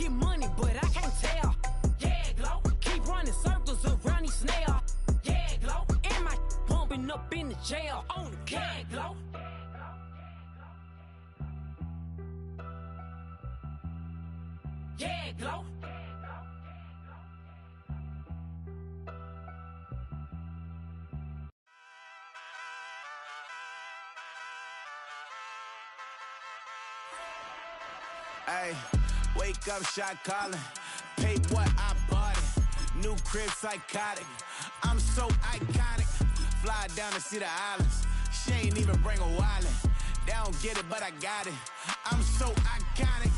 get money, but I can't tell. Yeah, glow. Keep running circles around these snails. Yeah, glow. And my bumping up in the jail. On the yeah, glow. Yeah, glow. Ay, wake up, shot calling. Pay what I bought it. New crib, psychotic. I'm so iconic. Fly down to see the islands. She ain't even bring a wallet. They don't get it, but I got it. I'm so iconic.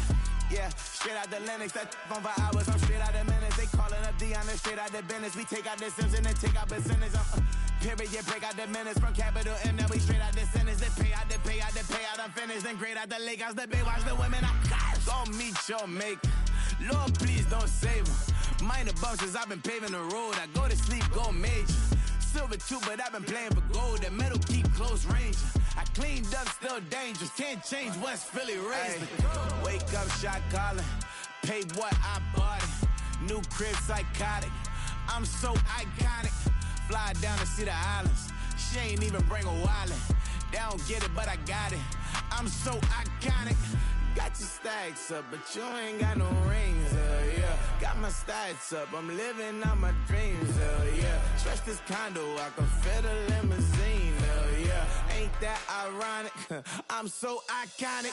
Yeah, straight out the Linux, that on for hours, I'm straight out the minutes. They calling up Deanna, straight out the business. We take out the Sims and then take out percentage. Period, break out the minutes from capital M, now we straight out the sentence. They pay out, they pay out, they pay out, I'm finished. Then grade out the lake house, the bay, watch the women, I got it. Go meet your maker. Lord, please don't save them. Minor bumps as I've been paving the road. I go to sleep, go major. Silver too, but I've been playing for gold. The metal keep close range. I cleaned up, still dangerous. Can't change West Philly raised. Wake up, shot calling. Pay what I bought it. New crib, psychotic. I'm so iconic. Fly down to see the islands. She ain't even bring a wallet. They don't get it, but I got it. I'm so iconic. Got your stacks up, but you ain't got no rings, yeah. Got my stats up, I'm living out my dreams, yeah. Stretch this condo, I can fit a limousine, yeah. Ain't that ironic? I'm so iconic.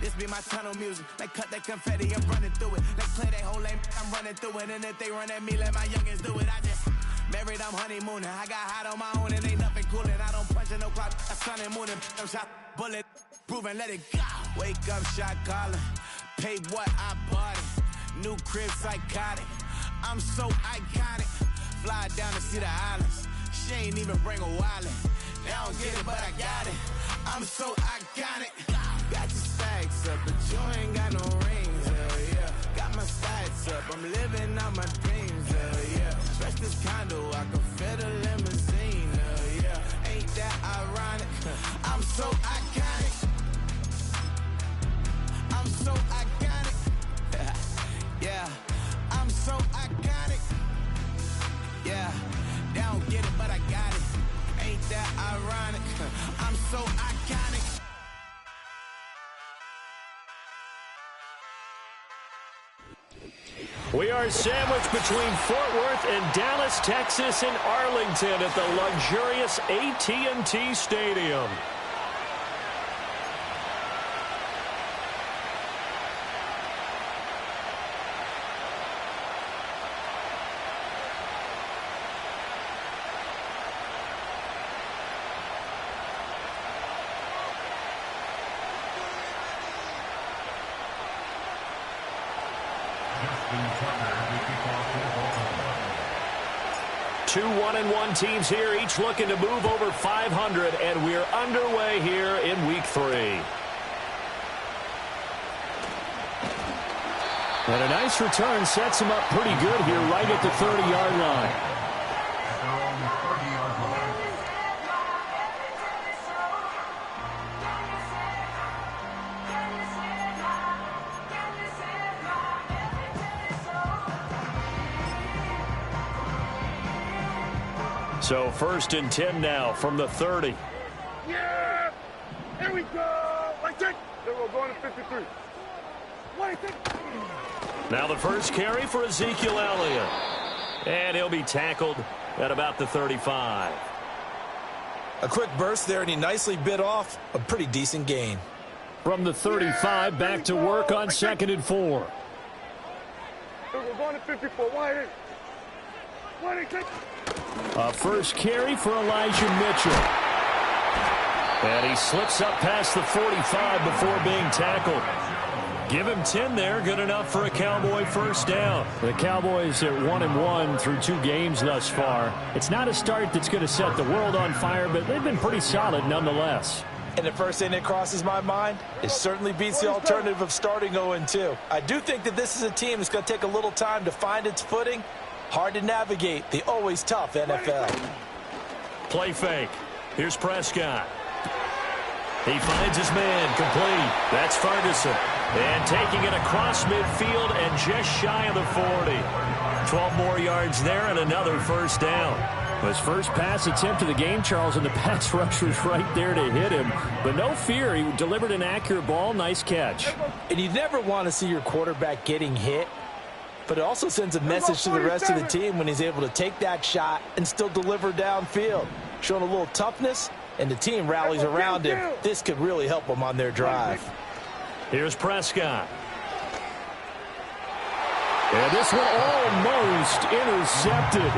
This be my tunnel music. Like cut that confetti, I'm running through it. Like play that whole lane, I'm running through it. And if they run at me, let my youngins do it. I just married, I'm honeymooning. I got hot on my own and ain't nothing coolin'. I don't punch in no clock, a sun and moon. I'm shot, bullet, proven, let it go. Wake up, shot calling. Pay what I bought it. New crib, psychotic. I'm so iconic. Fly down to see the islands. She ain't even bring a wallet. They don't get it, but I got it. I'm so iconic. Got your stacks up, but you ain't got no rings, yeah. Got my stats up, I'm living out my dreams, yeah. Stretch this condo, I can fit a limousine, yeah. Ain't that ironic? I'm so iconic. I'm so iconic. Yeah, I'm so iconic. Yeah, they don't get it, but I got it. Ain't that ironic? I'm so iconic. We are sandwiched between Fort Worth and Dallas, Texas, and Arlington at the luxurious AT&T Stadium. Two 1-1 teams here, each looking to move over 500, and we're underway here in Week 3. And a nice return sets him up pretty good here, right at the 30-yard line. So 1st and 10 now from the 30. Yeah! Here we go! Like that! Then we're going to 53. Like that! Now the first carry for Ezekiel Elliott. And he'll be tackled at about the 35. A quick burst there, and he nicely bit off a pretty decent gain. From the 35, back to work on 2nd and 4. Then we're going to 54. Why ain't? A first carry for Elijah Mitchell. And he slips up past the 45 before being tackled. Give him 10 there, good enough for a Cowboy first down. The Cowboys are 1-1 through 2 games thus far. It's not a start that's going to set the world on fire, but they've been pretty solid nonetheless. And the first thing that crosses my mind, it certainly beats the alternative of starting 0-2. I do think that this is a team that's going to take a little time to find its footing. Hard to navigate the always tough NFL. Play fake. Here's Prescott. He finds his man complete. That's Ferguson. And taking it across midfield and just shy of the 40. 12 more yards there and another first down. His first pass attempt of the game, Charles, and the pass rush was right there to hit him. But no fear, he delivered an accurate ball. Nice catch. And you never want to see your quarterback getting hit. But it also sends a message to the rest of the team when he's able to take that shot and still deliver downfield. Showing a little toughness, and the team rallies around him. This could really help them on their drive. Here's Prescott. And this one almost intercepted.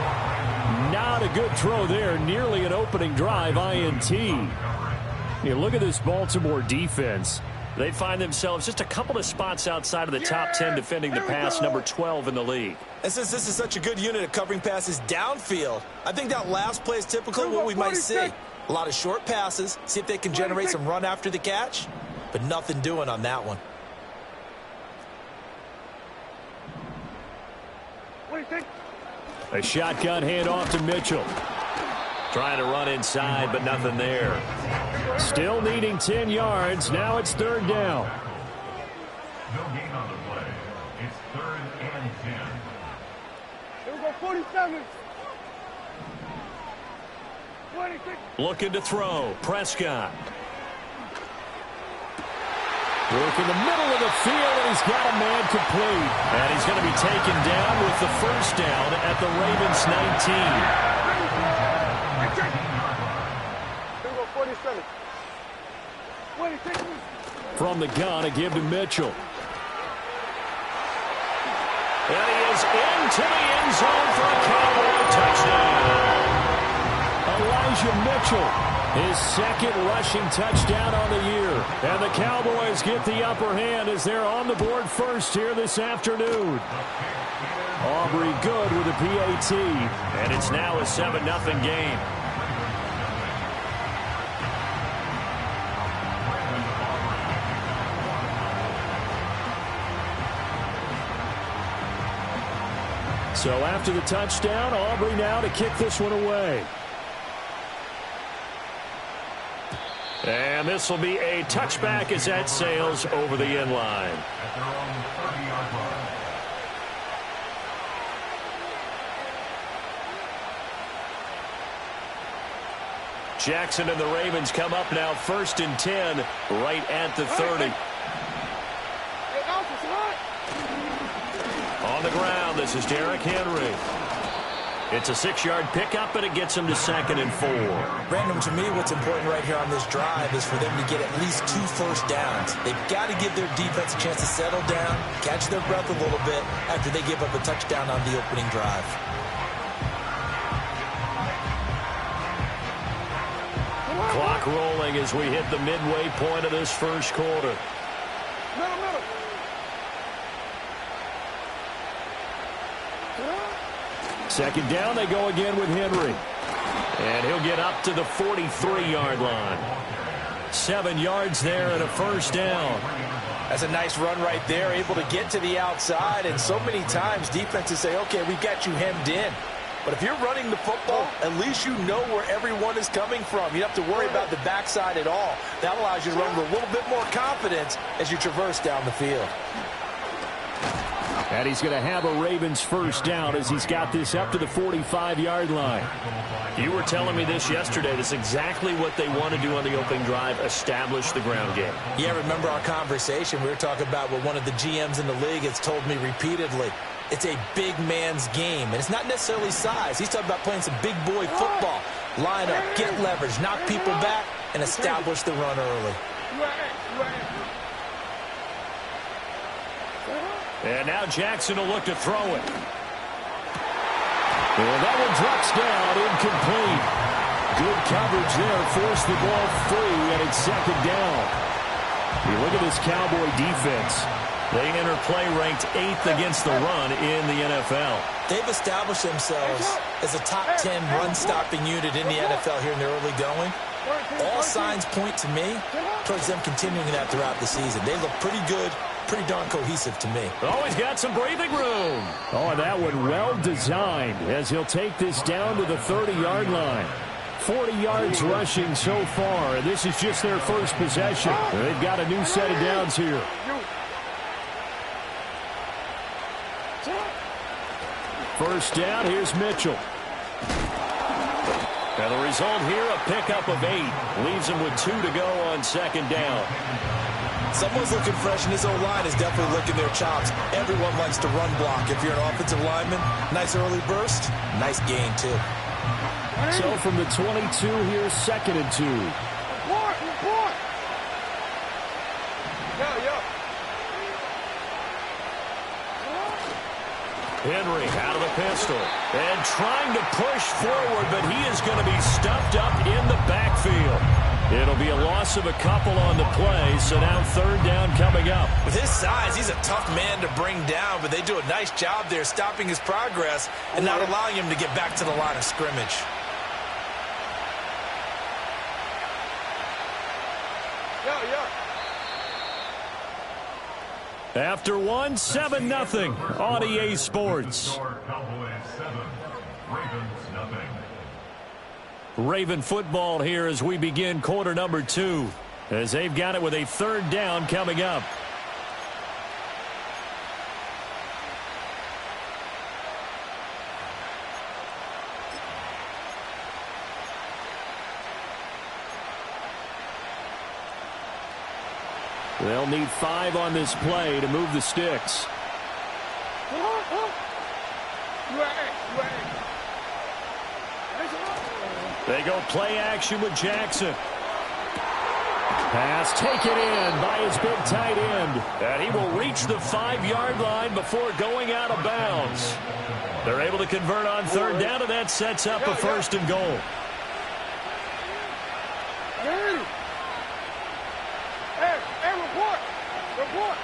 Not a good throw there. Nearly an opening drive INT. You look at this Baltimore defense. They find themselves just a couple of spots outside of the top 10 defending the pass, number 12 in the league. And since this is such a good unit of covering passes downfield, I think that last play is typical of what we might see. A lot of short passes, see if they can generate some run after the catch, but nothing doing on that one. A shotgun handoff to Mitchell. Trying to run inside, but nothing there. Still needing 10 yards. Now it's third down. No gain on the play. It's 3rd and 10. Here we go, 47. 26. Looking to throw. Prescott. Work in the middle of the field, and he's got a man complete. And he's going to be taken down with the first down at the Ravens 19. From the gun, a give to Mitchell. And he is into the end zone for a Cowboy touchdown. Elijah Mitchell, his second rushing touchdown on the year. And the Cowboys get the upper hand as they're on the board first here this afternoon. Aubrey good with a PAT. And it's now a 7-0 game. So after the touchdown, Aubrey now to kick this one away. And this will be a touchback as that sails over the end line. At their own 30-yard line. Jackson and the Ravens come up now 1st and 10 right at the 30. On the ground, this is Derrick Henry. It's a 6-yard pickup, and it gets him to 2nd and 4. Brandon, to me, what's important right here on this drive is for them to get at least 2 first downs. They've got to give their defense a chance to settle down, catch their breath a little bit after they give up a touchdown on the opening drive. Clock rolling as we hit the midway point of this first quarter. Second down, they go again with Henry. And he'll get up to the 43-yard line. 7 yards there and a first down. That's a nice run right there, able to get to the outside. And so many times defenses say, okay, we've got you hemmed in. But if you're running the football, at least you know where everyone is coming from. You don't have to worry about the backside at all. That allows you to run with a little bit more confidence as you traverse down the field. And he's going to have a Ravens first down as he's got this up to the 45-yard line. You were telling me this yesterday. That's exactly what they want to do on the opening drive, establish the ground game. Yeah, remember our conversation? We were talking about what one of the GMs in the league has told me repeatedly. It's a big man's game, and it's not necessarily size. He's talking about playing some big boy football. Line up, get leverage, knock people back, and establish the run early. And now Jackson will look to throw it. And that one drops down, incomplete. Good coverage there, forced the ball free, and it's second down. You look at this Cowboy defense. They enter play ranked 8th against the run in the NFL. They've established themselves as a top 10 run-stopping unit in the NFL here in the early going. All signs point to me towards them continuing that throughout the season. They look pretty good, pretty darn cohesive to me. Always got some breathing room. Oh, and that one well designed as he'll take this down to the 30-yard line. 40 yards rushing so far, and this is just their first possession. They've got a new set of downs here. First down, here's Mitchell. And the result here, a pickup of 8. Leaves him with 2 to go on second down. Someone's looking fresh, and his O-line is definitely licking their chops. Everyone likes to run block. If you're an offensive lineman, nice early burst, nice gain, too. So from the 22, here's 2nd and 2. Report! Yeah. Henry out of the pistol and trying to push forward, but he is going to be stuffed up in the backfield. It'll be a loss of a couple on the play, so now 3rd down coming up. With his size, he's a tough man to bring down, but they do a nice job there stopping his progress and not allowing him to get back to the line of scrimmage. Yeah. After one, 7-0 on EA Sports. Raven football here as we begin quarter number 2, as they've got it with a 3rd down coming up. They'll need 5 on this play to move the sticks. They go play action with Jackson. Pass taken in by his big tight end. And he will reach the 5-yard line before going out of bounds. They're able to convert on 3rd down, and that sets up a 1st and goal. Report.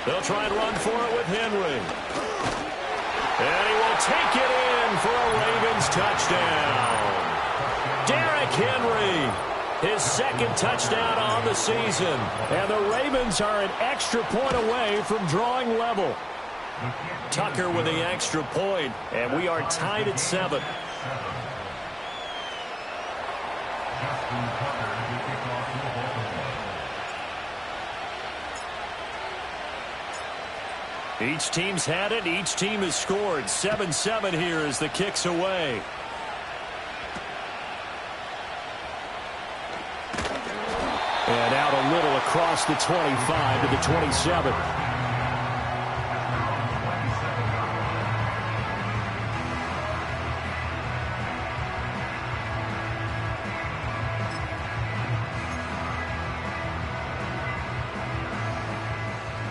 They'll try and run for it with Henry. And he will take it in for a Ravens touchdown. Derrick Henry, his 2nd touchdown on the season. And the Ravens are an extra point away from drawing level. Tucker with the extra point, and we are tied at 7. Each team's had it. Each team has scored. 7-7 here as the kick's away. And out a little across the 25 to the 27.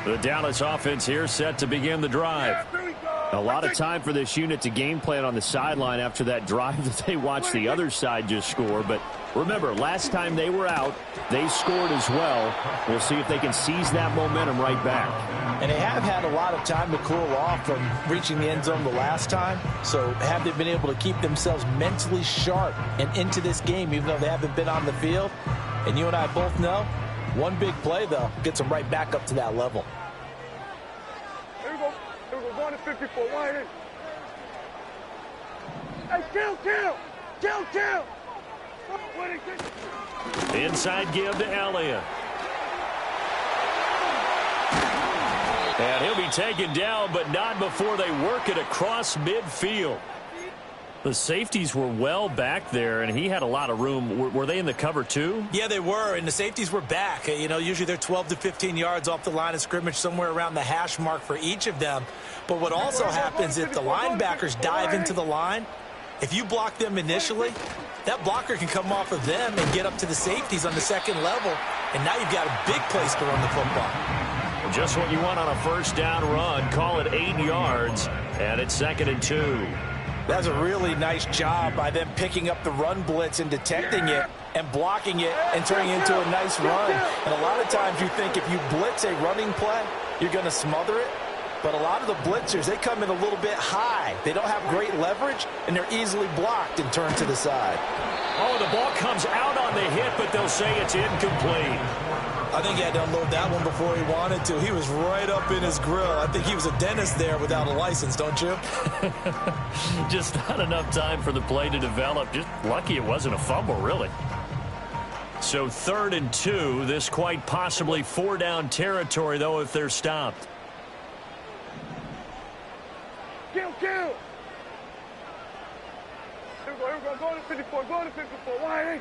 The Dallas offense here set to begin the drive. A lot of time for this unit to game plan on the sideline after that drive that they watched the other side just score. But remember, last time they were out, they scored as well. We'll see if they can seize that momentum right back. And they have had a lot of time to cool off from reaching the end zone the last time. So have they been able to keep themselves mentally sharp and into this game, even though they haven't been on the field? And you and I both know, one big play, though, gets them right back up to that level. Here we go. Going to 54. Wide in. Hey, kill. Inside give to Elliott. And he'll be taken down, but not before they work it across midfield. The safeties were well back there, and he had a lot of room. Were they in the cover, too? Yeah, they were, and the safeties were back. You know, usually they're 12 to 15 yards off the line of scrimmage, somewhere around the hash mark for each of them. But what also happens if the linebackers dive into the line, if you block them initially, that blocker can come off of them and get up to the safeties on the second level, and now you've got a big place to run the football. Just what you want on a first down run. Call it 8 yards, and it's 2nd and 2. That's a really nice job by them picking up the run blitz and detecting it and blocking it and turning it into a nice run. And a lot of times you think if you blitz a running play, you're going to smother it. But a lot of the blitzers, they come in a little bit high. They don't have great leverage, and they're easily blocked and turned to the side. Oh, the ball comes out on the hit, but they'll say it's incomplete. I think he had to unload that one before he wanted to. He was right up in his grill. I think he was a dentist there without a license, don't you? Just not enough time for the play to develop. Just lucky it wasn't a fumble, really. So 3rd and 2. This quite possibly 4-down territory, though, if they're stopped. Kill! Here we go. Go to 54. Go to 54. Wide 8.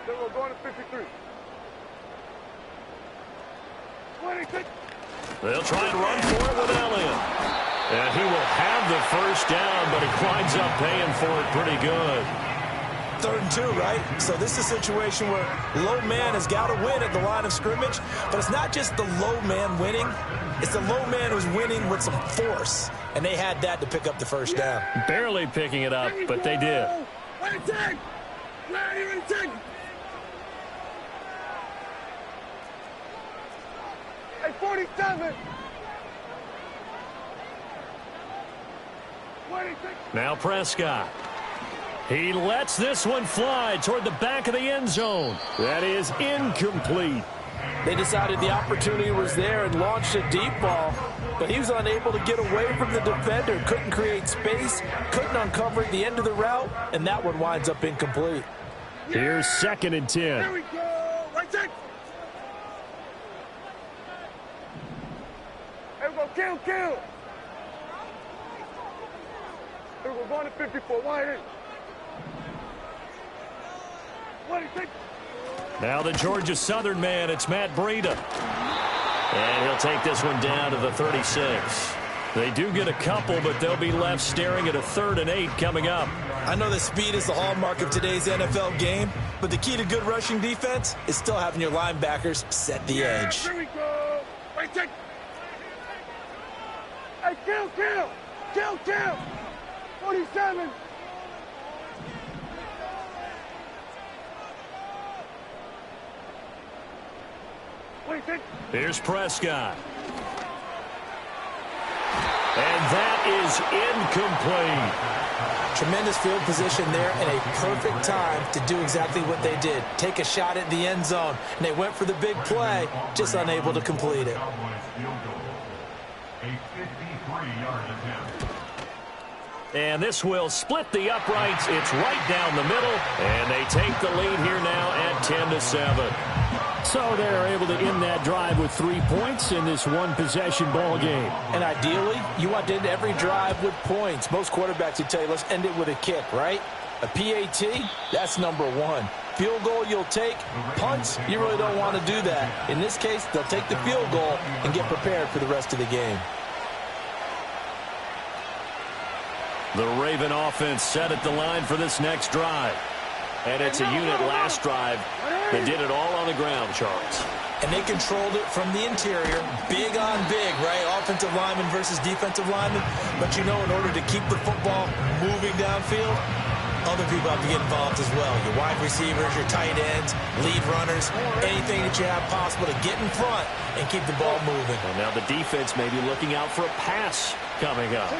Then we're going to 53. 26. They'll try and run for it with Elliott. And he will have the first down, but he winds up paying for it pretty good. 3rd and 2, right? So this is a situation where low man has got to win at the line of scrimmage, but it's not just the low man winning. It's the low man who's winning with some force, and they had that to pick up the first down. Barely picking it up, but they did. Hey, 47. 26. Now Prescott. He lets this one fly toward the back of the end zone. That is incomplete. They decided the opportunity was there and launched a deep ball, but he was unable to get away from the defender, couldn't create space, couldn't uncover the end of the route, and that one winds up incomplete. Here's 2nd and 10. Here we go. Right there. Here we go. Kill. Here we go. Going to 54. Wide 8. 26. Now the Georgia Southern man, it's Matt Breida. And he'll take this one down to the 36. They do get a couple, but they'll be left staring at a 3rd and 8 coming up. I know that speed is the hallmark of today's NFL game, but the key to good rushing defense is still having your linebackers set the edge. Here we go. Right there. Hey, kill. 47. Here's Prescott. And that is incomplete. Tremendous field position there and a perfect time to do exactly what they did. Take a shot at the end zone. And they went for the big play, just unable to complete it. And this will split the uprights. It's right down the middle. And they take the lead here now at 10-7. So they're able to end that drive with 3 points in this one-possession ball game. And ideally, you want to end every drive with points. Most quarterbacks would tell you, let's end it with a kick, right? A PAT, that's number 1. Field goal you'll take. Punts, you really don't want to do that. In this case, they'll take the field goal and get prepared for the rest of the game. The Raven offense set at the line for this next drive. And it's a unit last drive that did it all on the ground, Charles. And they controlled it from the interior, big on big, right? Offensive lineman versus defensive lineman. But you know, in order to keep the football moving downfield, other people have to get involved as well. Your wide receivers, your tight ends, lead runners, anything that you have possible to get in front and keep the ball moving. And now the defense may be looking out for a pass coming up.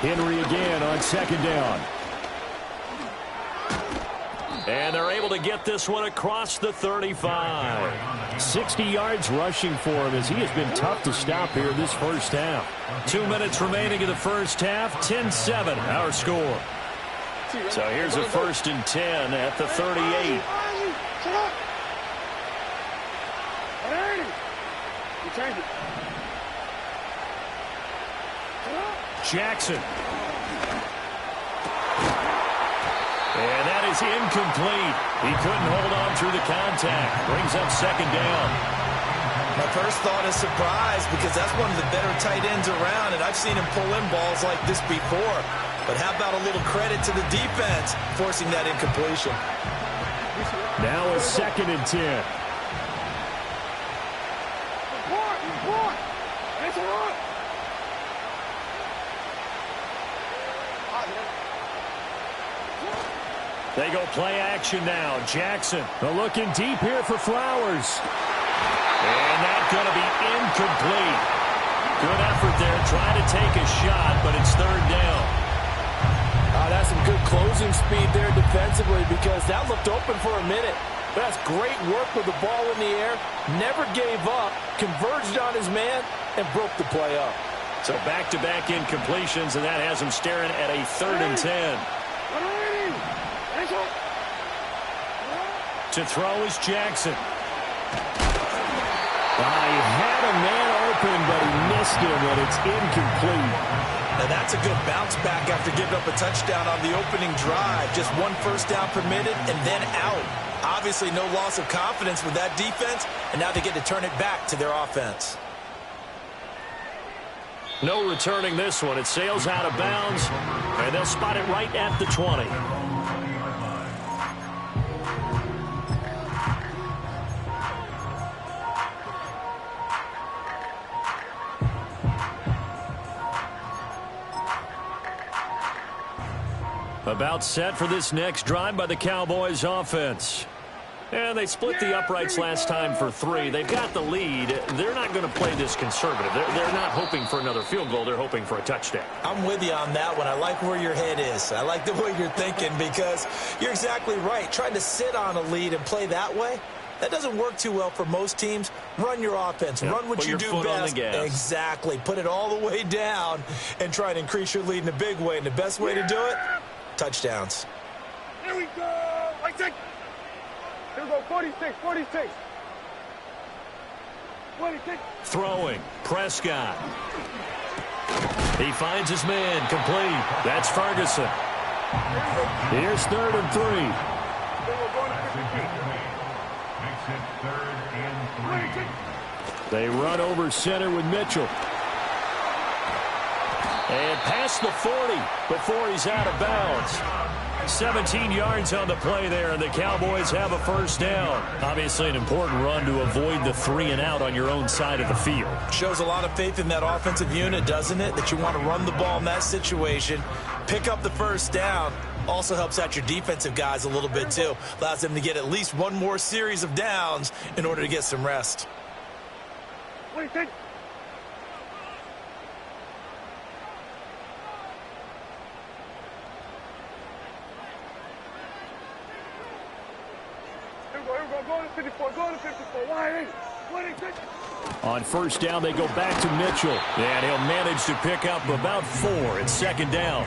Henry again on 2nd down. And they're able to get this one across the 35. 60 yards rushing for him as he has been tough to stop here this first half. 2 minutes remaining in the first half. 10-7 our score. So here's a 1st and 10 at the 38. Jackson. And that is incomplete. He couldn't hold on through the contact. Brings up 2nd down. My first thought is surprise because that's one of the better tight ends around, and I've seen him pull in balls like this before. But how about a little credit to the defense forcing that incompletion? Now a 2nd and 10. Report. That's a run. They go play action now. Jackson. They're looking deep here for Flowers. And that's going to be incomplete. Good effort there trying to take a shot, but it's 3rd down. That's some good closing speed there defensively because that looked open for a minute. That's great work with the ball in the air. Never gave up, converged on his man, and broke the play up. So back-to-back incompletions, and that has him staring at a 3rd and 10. To throw is Jackson. He had a man open, but he missed him, and it's incomplete. Now that's a good bounce back after giving up a touchdown on the opening drive. Just 1 first down permitted and then out. Obviously no loss of confidence with that defense, and now they get to turn it back to their offense. No returning this one. It sails out of bounds, and they'll spot it right at the 20. About set for this next drive by the Cowboys offense. And they split the uprights last time for 3. They've got the lead. They're not going to play this conservative. They're not hoping for another field goal. They're hoping for a touchdown. I'm with you on that one. I like where your head is. I like the way you're thinking because you're exactly right. Trying to sit on a lead and play that way, that doesn't work too well for most teams. Run your offense. Yep. Run what you do best. Exactly. Put it all the way down and try and increase your lead in a big way. And the best way to do it, touchdowns. Here we go. Right take. Here we go. 46, 46. 46. Throwing. Prescott. He finds his man. Complete. That's Ferguson. Here's 3rd and 3. They run over center with Mitchell. And past the 40 before he's out of bounds. 17 yards on the play there, and the Cowboys have a first down. Obviously an important run to avoid the 3 and out on your own side of the field. Shows a lot of faith in that offensive unit, doesn't it? That you want to run the ball in that situation. Pick up the first down. Also helps out your defensive guys a little bit, too. Allows them to get at least one more series of downs in order to get some rest. What do you think? Go to 54, go to 54. Why? On first down, they go back to Mitchell. And he'll manage to pick up about 4. It's 2nd down.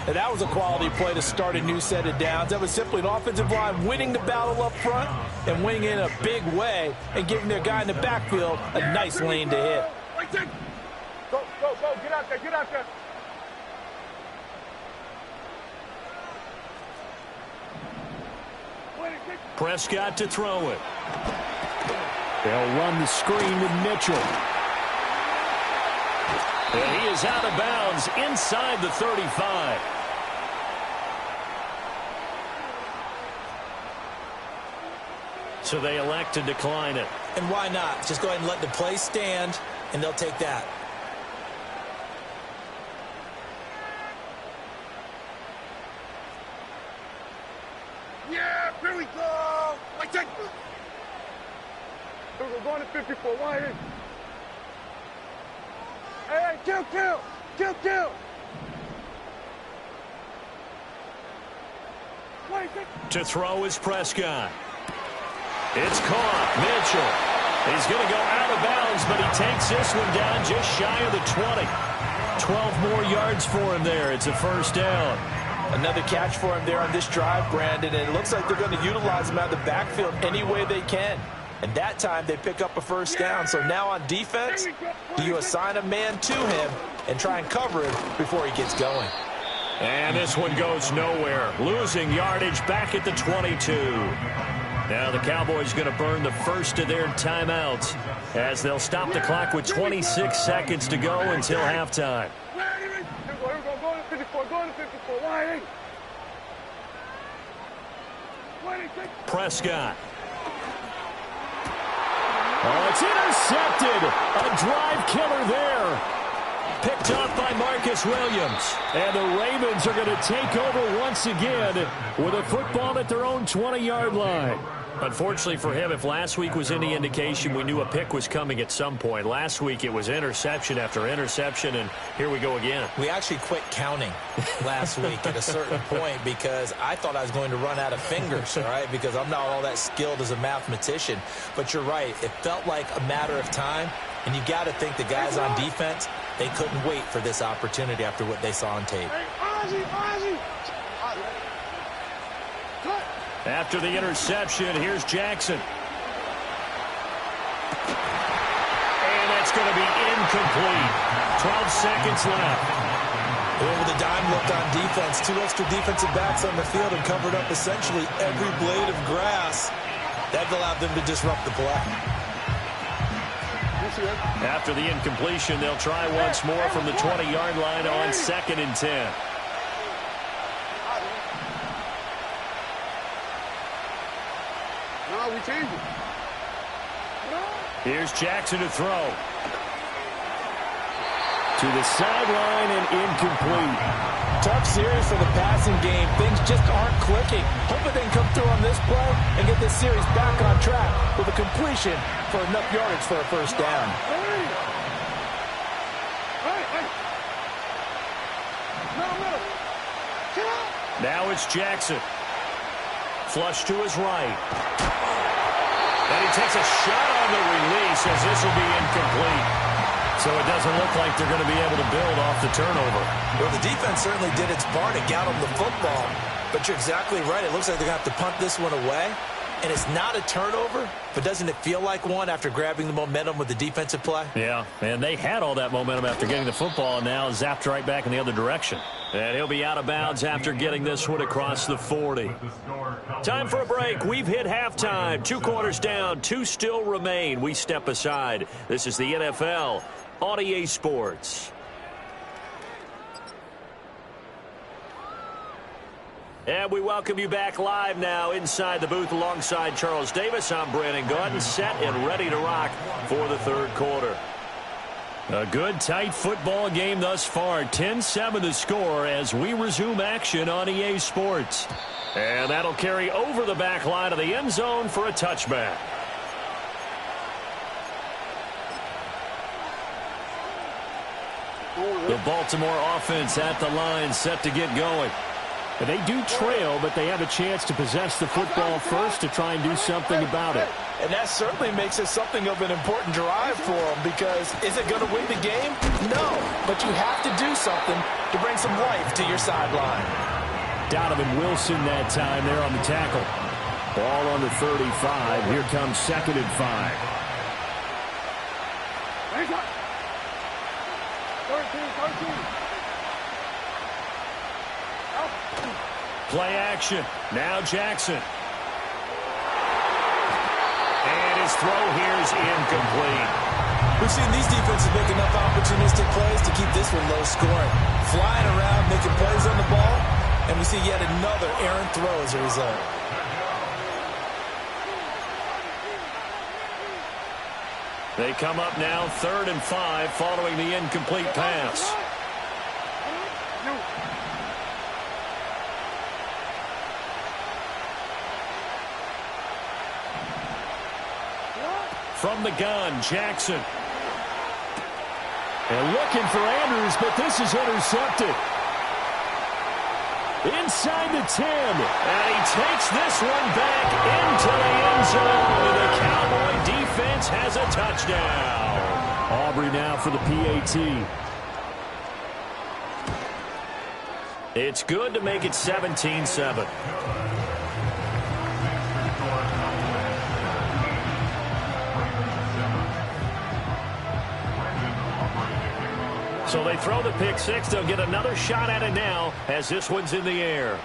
And that was a quality play to start a new set of downs. That was simply an offensive line winning the battle up front and winning in a big way and giving their guy in the backfield a nice lane to hit. Go, go, go. Get out there, get out there. Prescott to throw it. They'll run the screen with Mitchell. And he is out of bounds inside the 35. So they elect to decline it. And why not? Just go ahead and let the play stand, and they'll take that. Yeah, here we go. Like that. We're going to 54. Why? Hey, kill, kill. Kill, kill. To throw is Prescott. It's caught. Mitchell. He's going to go out of bounds, but he takes this one down just shy of the 20. 12 more yards for him there. It's a first down. Another catch for him there on this drive, Brandon, and it looks like they're going to utilize him out of the backfield any way they can. And that time they pick up a first down. So now on defense, do you assign a man to him and try and cover it before he gets going? And this one goes nowhere. Losing yardage back at the 22. Now the Cowboys going to burn the first of their timeouts as they'll stop the clock with 26 seconds to go until halftime. Prescott. Oh, it's intercepted. A drive killer there. picked off by Marcus Williams. And the Ravens are going to take over once again with a football at their own 20-yard line. Unfortunately for him, if last week was any indication, we knew a pick was coming at some point. Last week it was interception after interception, and here we go again. We actually quit counting last week at a certain point because I thought I was going to run out of fingers, all right, because I'm not all that skilled as a mathematician. But you're right. It felt like a matter of time, and you got to think the guys on defense, they couldn't wait for this opportunity after what they saw on tape. After the interception, here's Jackson. And that's going to be incomplete. 12 seconds left. With a dime look on defense, 2 extra defensive backs on the field and covered up essentially every blade of grass. That allowed them to disrupt the play. After the incompletion, they'll try once more from the 20-yard line on 2nd and 10. We change it. Here's Jackson to throw. To the sideline and incomplete. Tough series for the passing game. Things just aren't clicking. Hoping they can come through on this play and get this series back on track with a completion for enough yardage for a first down. Now it's Jackson. Flush to his right. And he takes a shot on the release as this will be incomplete. So it doesn't look like they're going to be able to build off the turnover. Well, the defense certainly did its part to get them the football. But you're exactly right. It looks like they're going to have to punt this one away. And it's not a turnover, but doesn't it feel like one after grabbing the momentum with the defensive play? Yeah, and they had all that momentum after getting the football and now zapped right back in the other direction. And he'll be out of bounds after getting this one across the 40. Time for a break. We've hit halftime. 2 quarters down, 2 still remain. We step aside. This is the NFL on EA Sports. And we welcome you back live now inside the booth alongside Charles Davis. I'm Brandon Gordon, set and ready to rock for the 3rd quarter. A good, tight football game thus far. 10-7 the score as we resume action on EA Sports. And that'll carry over the back line of the end zone for a touchback. The Baltimore offense at the line, set to get going. And they do trail, but they have a chance to possess the football first to try and do something about it. And that certainly makes it something of an important drive for them because is it going to win the game? No, but you have to do something to bring some life to your sideline. Donovan Wilson that time there on the tackle. Ball on the 35. Here comes 2nd and 5. 13. Play action. Now Jackson. And his throw here is incomplete. We've seen these defenses make enough opportunistic plays to keep this one low scoring. Flying around, making plays on the ball, and we see yet another errant throw as a result. They come up now 3rd and 5 following the incomplete pass. From the gun, Jackson. And looking for Andrews, but this is intercepted. Inside the 10. And he takes this one back into the end zone. The Cowboy defense has a touchdown. Aubrey now for the PAT. It's good to make it 17-7. So they throw the pick six. They'll get another shot at it now as this one's in the air.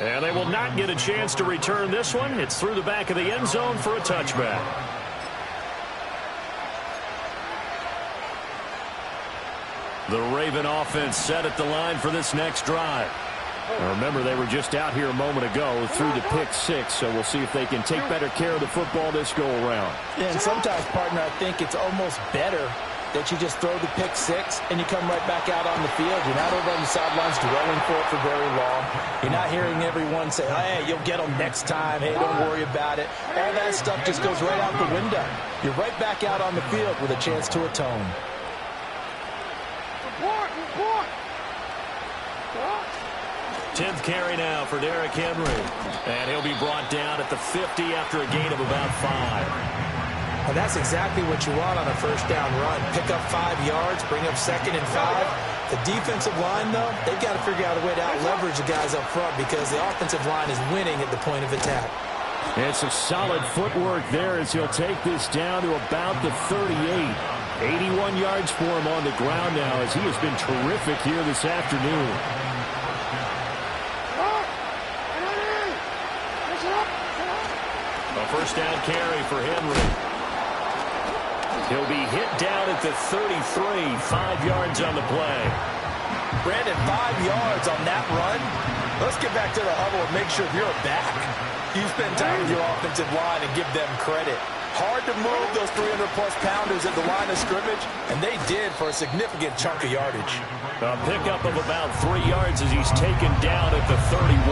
And they will not get a chance to return this one. It's through the back of the end zone for a touchback. The Raven offense set at the line for this next drive. Now remember, they were just out here a moment ago through the pick six, so we'll see if they can take better care of the football this go around. Yeah, and sometimes, partner, I think it's almost better that you just throw the pick six and you come right back out on the field. You're not over on the sidelines dwelling for it for very long. You're not hearing everyone say, hey, you'll get them next time. Hey, don't worry about it. All that stuff just goes right out the window. You're right back out on the field with a chance to atone. 10th carry now for Derrick Henry. And he'll be brought down at the 50 after a gain of about 5. And that's exactly what you want on a first down run. Pick up 5 yards, bring up 2nd and 5. The defensive line, though, they've got to figure out a way to out-leverage the guys up front because the offensive line is winning at the point of attack. It's a solid footwork there as he'll take this down to about the 38. 81 yards for him on the ground now as he has been terrific here this afternoon. A first down carry for Henry. He'll be hit down at the 33, 5 yards on the play. Brandon, 5 yards on that run. Let's get back to the huddle and make sure you're a back. You spend time with your offensive line and give them credit. Hard to move those 300-plus pounders at the line of scrimmage, and they did for a significant chunk of yardage. A pickup of about 3 yards as he's taken down at the 31.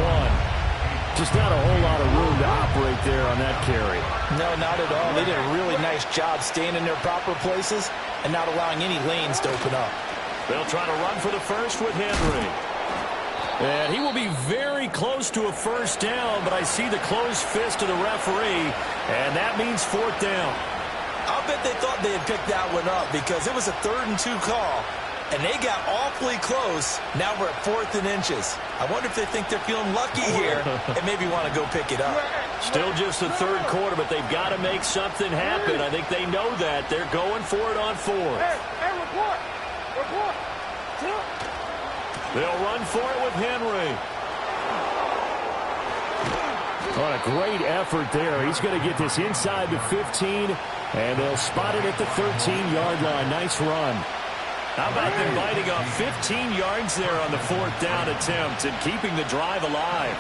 Just not a whole lot of room to operate there on that carry. No, not at all. They did a really nice job staying in their proper places and not allowing any lanes to open up. They'll try to run for the first with Henry. And he will be very close to a first down, but I see the closed fist of the referee, and that means 4th down. I'll bet they thought they had picked that one up because it was a 3rd and 2 call, and they got awfully close. Now we're at 4th and inches. I wonder if they think they're feeling lucky here and maybe want to go pick it up. Still just the 3rd quarter, but they've got to make something happen. I think they know that. They're going for it on 4th. Hey, report. They'll run for it with Henry. What a great effort there. He's going to get this inside the 15, and they'll spot it at the 13-yard line. Nice run. How about them biting off 15 yards there on the 4th down attempt and keeping the drive alive?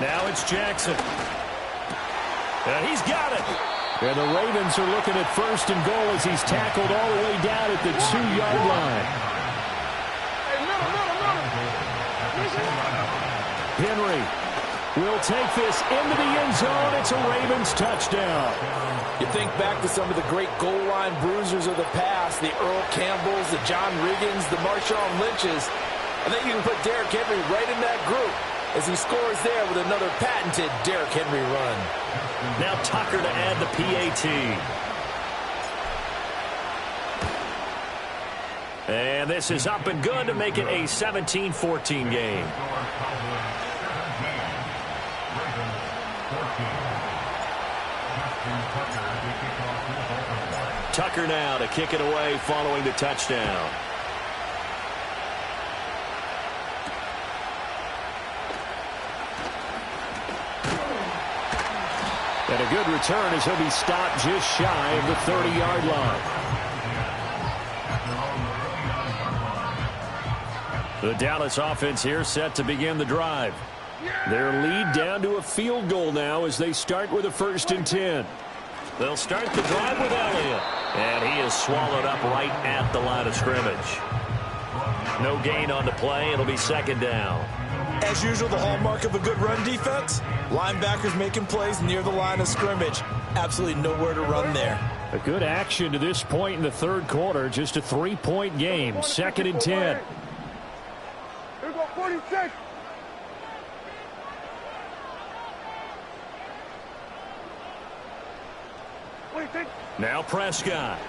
Now it's Jackson. And he's got it. And the Ravens are looking at 1st and goal as he's tackled all the way down at the 2-yard line. Henry will take this into the end zone. It's a Ravens touchdown. You think back to some of the great goal line bruisers of the past, the Earl Campbells, the John Riggins, the Marshawn Lynches. I think you can put Derrick Henry right in that group as he scores there with another patented Derrick Henry run. Now Tucker to add the PAT. And this is up and good to make it a 17-14 game. Tucker now to kick it away following the touchdown. And a good return as he'll be stopped just shy of the 30-yard line. The Dallas offense here set to begin the drive. Their lead down to a field goal now as they start with a 1st and 10. They'll start the drive with Elliott. And he is swallowed up right at the line of scrimmage. No gain on the play. It'll be 2nd down. As usual, the hallmark of a good run defense, linebackers making plays near the line of scrimmage. Absolutely nowhere to run there. A good action to this point in the 3rd quarter. Just a 3-point game. 2nd and 10. Here we go, 46. Now Prescott.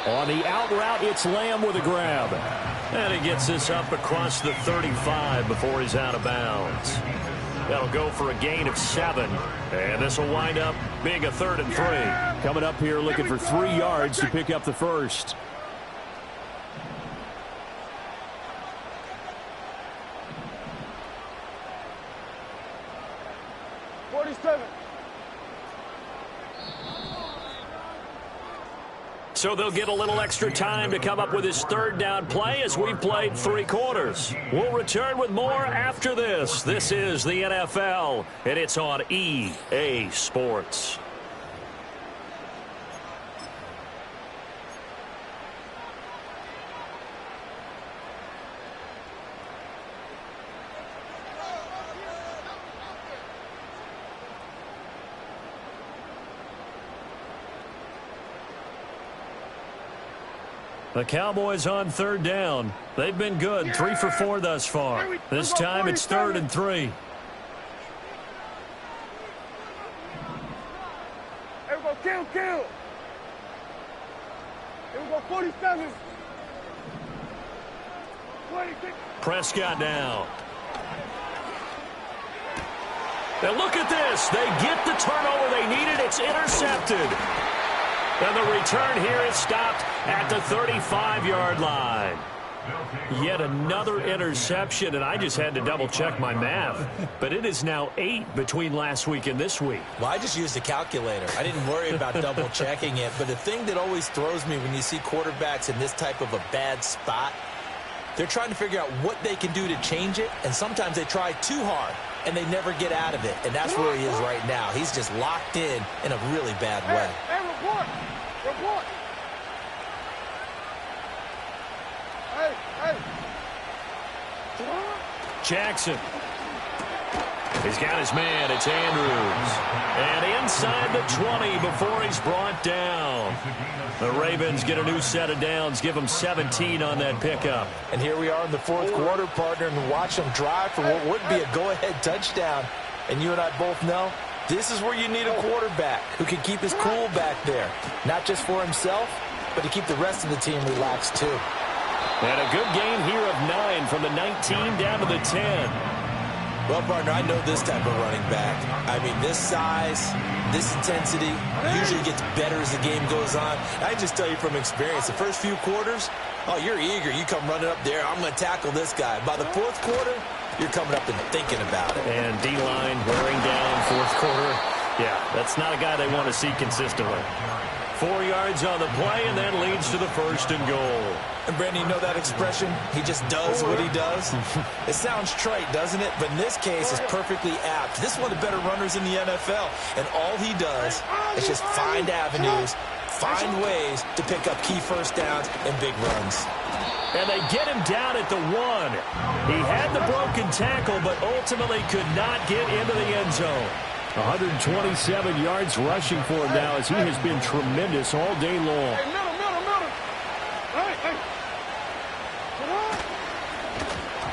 On the out route, it's Lamb with a grab. And he gets this up across the 35 before he's out of bounds. That'll go for a gain of 7. And this will wind up being a 3rd and 3. Coming up here looking for 3 yards to pick up the first. So they'll get a little extra time to come up with his third down play as we've played 3 quarters. We'll return with more after this. This is the NFL, and it's on EA Sports. The Cowboys on third down. They've been good, 3 for 4 thus far. This time it's 3rd and 3. Here we go, kill. Here we go, 47. 26. Prescott down. Now look at this. They get the turnover they needed. It's intercepted. And the return here is stopped at the 35-yard line. Yet another interception, and I just had to double-check my math. But it is now 8 between last week and this week. Well, I just used a calculator. I didn't worry about double-checking it. But the thing that always throws me when you see quarterbacks in this type of a bad spot, they're trying to figure out what they can do to change it, and sometimes they try too hard, and they never get out of it. And that's where he is right now. He's just locked in a really bad way. Hey, report. Hey. Jackson. He's got his man. It's Andrews. And inside the 20 before he's brought down. The Ravens get a new set of downs. Give them 17 on that pickup. And here we are in the 4th quarter, partner, and watch them drive for what would be a go-ahead touchdown. And you and I both know this is where you need a quarterback who can keep his cool back there. Not just for himself, but to keep the rest of the team relaxed too. And a good gain here of 9 from the 19 down to the 10. Well, partner, I know this type of running back. I mean, this size, this intensity usually gets better as the game goes on. I just tell you from experience, the first few quarters, oh, you're eager. You come running up there, I'm going to tackle this guy. By the 4th quarter, you're coming up and thinking about it. And D-line wearing down 4th quarter. Yeah, that's not a guy they want to see consistently. 4 yards on the play, and that leads to the 1st and goal. And, Brandon, you know that expression? He just does what he does? It sounds trite, doesn't it? But in this case, it's perfectly apt. This is one of the better runners in the NFL, and all he does is just find avenues, find ways to pick up key first downs and big runs. And they get him down at the 1. He had the broken tackle, but ultimately could not get into the end zone. 127 yards rushing for him now as he has been tremendous all day long. Hey, middle. Hey.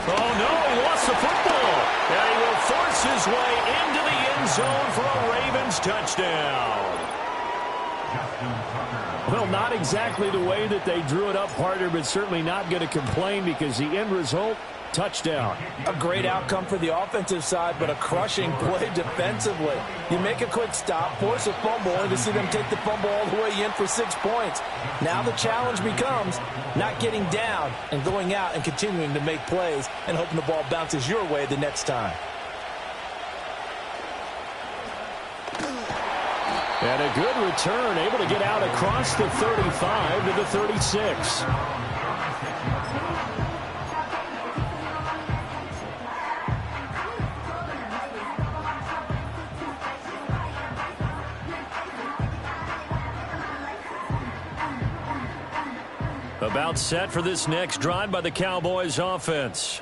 Oh, no, he lost the football. And he will force his way into the end zone for a Ravens touchdown. Well, not exactly the way that they drew it up, partner, but certainly not going to complain because the end result, touchdown. A great outcome for the offensive side, but a crushing play defensively. You make a quick stop, force a fumble, and to see them take the fumble all the way in for 6 points. Now the challenge becomes not getting down and going out and continuing to make plays and hoping the ball bounces your way the next time. And a good return, able to get out across the 35 to the 36. About set for this next drive by the Cowboys offense.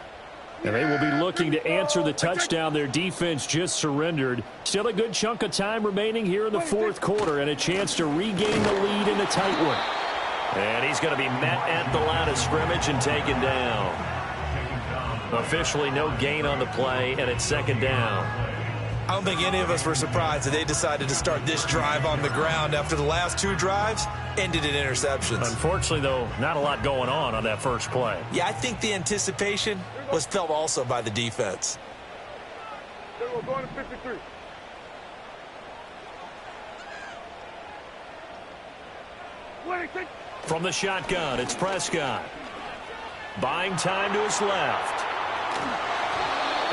And they will be looking to answer the touchdown their defense just surrendered. Still a good chunk of time remaining here in the 4th quarter and a chance to regain the lead in a tight one. And he's going to be met at the line of scrimmage and taken down. Officially no gain on the play, and it's 2nd down. I don't think any of us were surprised that they decided to start this drive on the ground after the last 2 drives ended in interceptions. Unfortunately, though, not a lot going on that first play. Yeah, I think the anticipation was felt also by the defense. We're going to 53. From the shotgun, it's Prescott. Buying time to his left.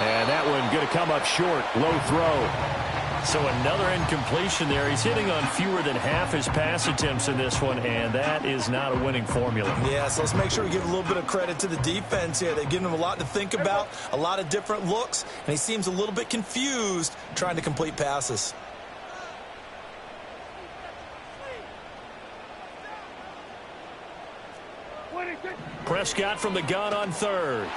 And that one going to come up short. Low throw. So another incompletion there. He's hitting on fewer than half his pass attempts in this one, and that is not a winning formula. Yeah, so let's make sure we give a little bit of credit to the defense here. They've given him a lot to think about, a lot of different looks, and he seems a little bit confused trying to complete passes. Prescott from the gun on third.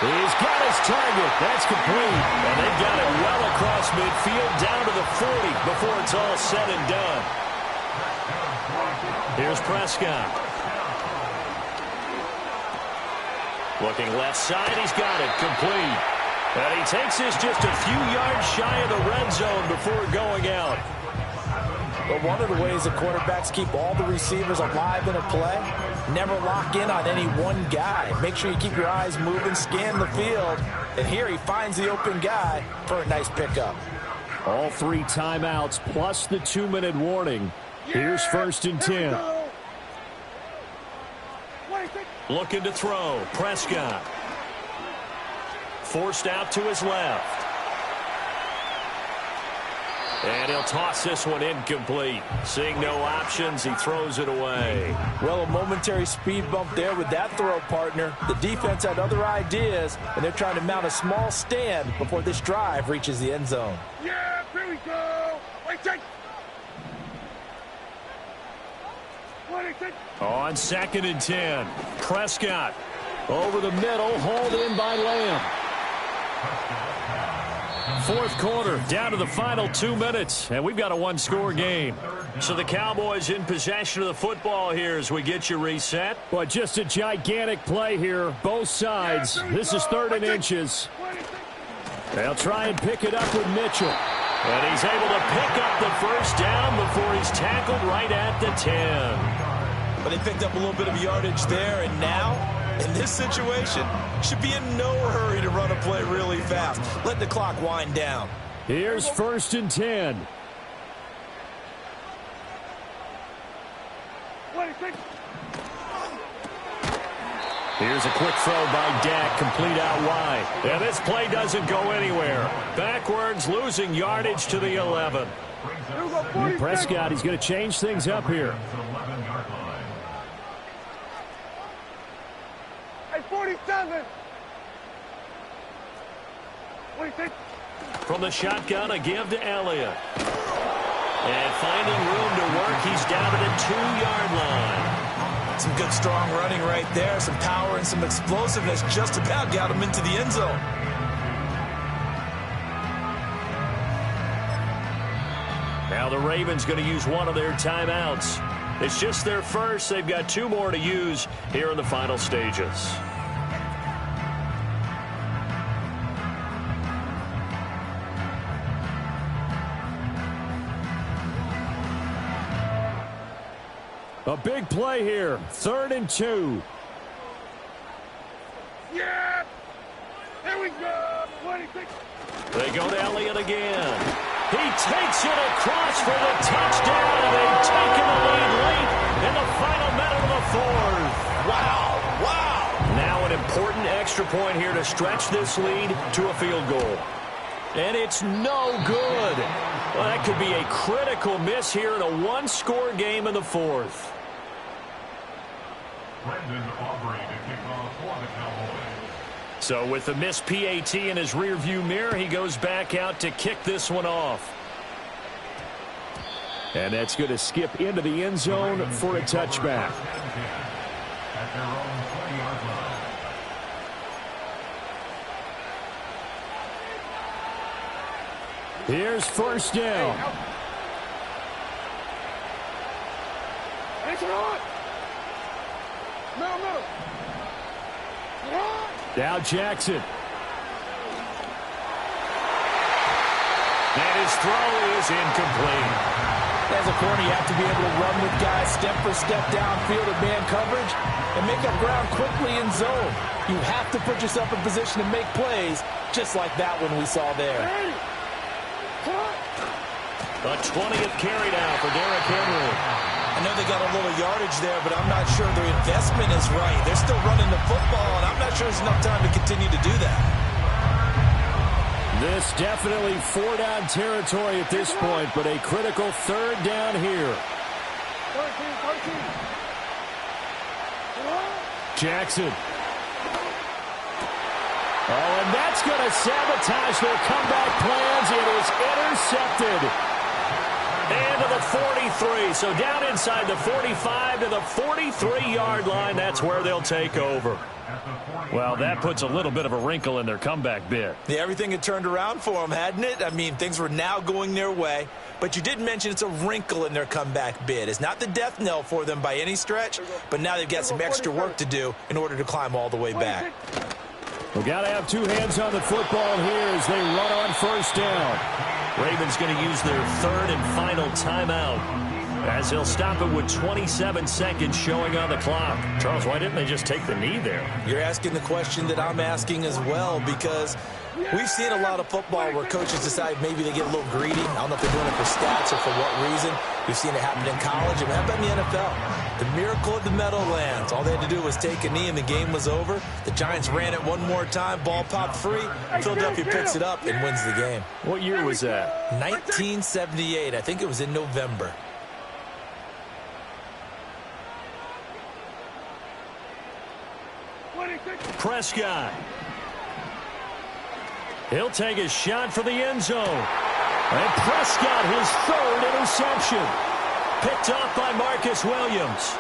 He's got his target. That's complete. And they've got it well across midfield down to the 40 before it's all said and done. Here's Prescott. Looking left side. He's got it. Complete. And he takes this just a few yards shy of the red zone before going out. But one of the ways that quarterbacks keep all the receivers alive in a play, never lock in on any one guy. Make sure you keep your eyes moving, scan the field. And here he finds the open guy for a nice pickup. All 3 timeouts plus the 2-minute warning. Here's 1st and 10. Looking to throw. Prescott. Forced out to his left. And he'll toss this one incomplete. Seeing no options, he throws it away. Well, a momentary speed bump there with that throw, partner. The defense had other ideas, and they're trying to mount a small stand before this drive reaches the end zone. Yeah, here we go. Wait, take. On 2nd and 10, Prescott over the middle, hauled in by Lamb. 4th quarter, down to the final 2 minutes, and we've got a 1-score game. So the Cowboys in possession of the football here as we get you reset. But just a gigantic play here, both sides. This is 3rd and inches. They'll try and pick it up with Mitchell. And he's able to pick up the 1st down before he's tackled right at the 10. But he picked up a little bit of yardage there, and now, in this situation, should be in no hurry to run a play really fast. Let the clock wind down. Here's 1st and 10. Here's a quick throw by Dak, complete out wide. And this play doesn't go anywhere. Backwards, losing yardage to the 11. Prescott, he's going to change things up here. Hey, 47. From the shotgun, a give to Elliott. And finding room to work, he's down at the 2-yard line. Some good, strong running right there. Some power and some explosiveness just about got him into the end zone. Now the Ravens going to use one of their timeouts. It's just their first. They've got 2 more to use here in the final stages. A big play here. 3rd and 2. Yeah! Here we go! 26. They go to Elliott again. He takes it across for the touchdown. They've taken the lead late in the final minute of the 4th. Wow! Wow! Now an important extra point here to stretch this lead to a field goal. And it's no good. Well, that could be a critical miss here in a 1-score game in the 4th. So with the missed PAT in his rearview mirror, he goes back out to kick this one off. And that's going to skip into the end zone for a touchback. Here's 1st down. Now Jackson. And his throw is incomplete. As a corner, you have to be able to run with guys step for step downfield in man coverage and make up ground quickly in zone. You have to put yourself in position to make plays, just like that one we saw there. The 20th carry now for Derrick Henry. I know they got a little yardage there, but I'm not sure their investment is right. They're still running the football, and I'm not sure there's enough time to continue to do that. This definitely four-down territory at this point, but a critical third down here. 13. Jackson. Oh, and that's going to sabotage their comeback plans. It is intercepted. And to the 43. So down inside the 45 to the 43-yard line. That's where they'll take over. Well, that puts a little bit of a wrinkle in their comeback bid. Yeah, everything had turned around for them, hadn't it? I mean, things were now going their way. But you did mention it's a wrinkle in their comeback bid. It's not the death knell for them by any stretch, but now they've got some extra work to do in order to climb all the way back. We've got to have two hands on the football here as they run on first down. Ravens going to use their third and final timeout, as they'll stop it with 27 seconds showing on the clock. Charles, why didn't they just take the knee there? You're asking the question that I'm asking as well, because we've seen a lot of football where coaches decide maybe they get a little greedy. I don't know if they're doing it for stats or for what reason. We've seen it happen in college, and how about in the NFL? The miracle of the Meadowlands. All they had to do was take a knee, and the game was over. The Giants ran it one more time. Ball popped free. Philadelphia picks it up and wins the game. What year was that? 1978. I think it was in November. Prescott. He'll take a shot for the end zone. And Prescott, his third interception. Picked off by Marcus Williams.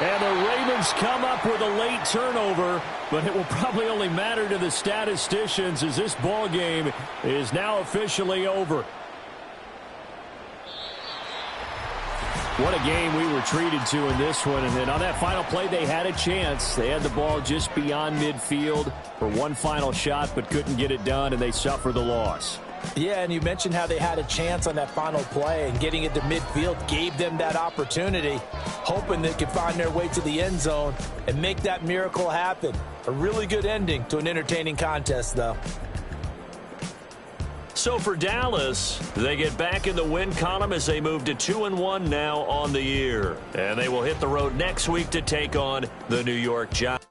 And the Ravens come up with a late turnover, but it will probably only matter to the statisticians as this ball game is now officially over. What a game we were treated to in this one. And then on that final play, they had a chance. They had the ball just beyond midfield for one final shot, but couldn't get it done, and they suffered the loss. Yeah, and you mentioned how they had a chance on that final play, and getting it to midfield gave them that opportunity, hoping they could find their way to the end zone and make that miracle happen. A really good ending to an entertaining contest, though. So for Dallas, they get back in the win column as they move to 2-1 now on the year. And they will hit the road next week to take on the New York Giants.